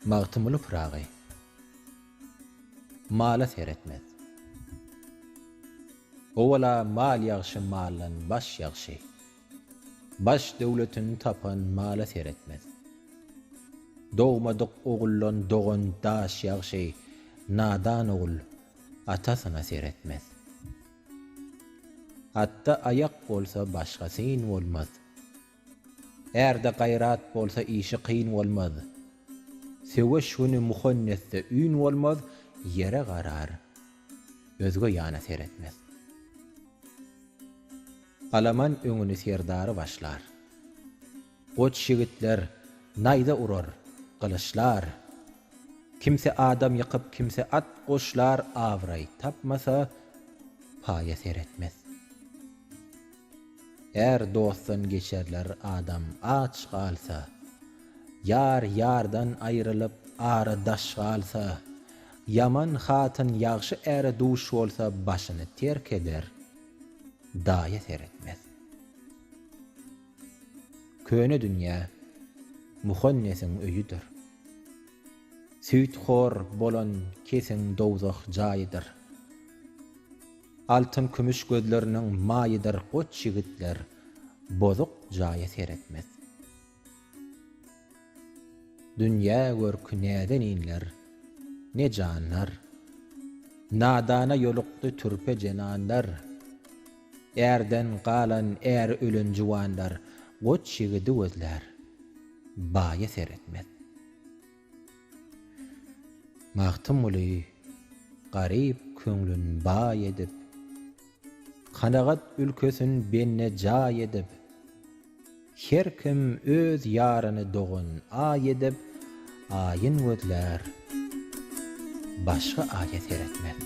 Magtymyly pıragy. Mala seretmez. Owala mal ýagşy mallan baş ýagşy. Baş döwletini tapan mala seretmez. Dogmadyk ogullan dogan daş ýagşy, nadan ogul atasyna seretmez. Hatta ayak bolsa başgasyn bolmaz. Erde gaýrat bolsa işi qyyn bolmaz. Seweş güni muhanneste üň bolmaz, yere garar. Özge ýana seretmez. Alaman öňüni serdary başlar. Goç şigitler naýda urar, gylyçlar. Kimse adam ýakyp kimse at goşlar, awray tapmasa paýa seretmez. Eğer dostdan geçerler adam aç galsa, yar yardan ayrılıp ara daş galsa, yaman hatın ýagşy ere duş bolsa başyny terk eder, daýa seretmez. Köne dünýä muhannesiň öýüdür. Süýtxor bolan kesiň dowzak jaýydyr. Altın kümüş gözlerinin maýydyr goç ýigitler, bozuk jaýa seretmez. Dünýä görkü näden inler, ne janlar, nadana ýolukdy türpe jenanlar, erden galan er ölen juwanlar, goç ýigidi gözler, baýa seretmez. Magtymly garyp köňlün baý edip, kanagat ülkesin benne jaý edip, her kim öz ýaryny dogan aý edip, aýyn gözler başga aýa seretmez.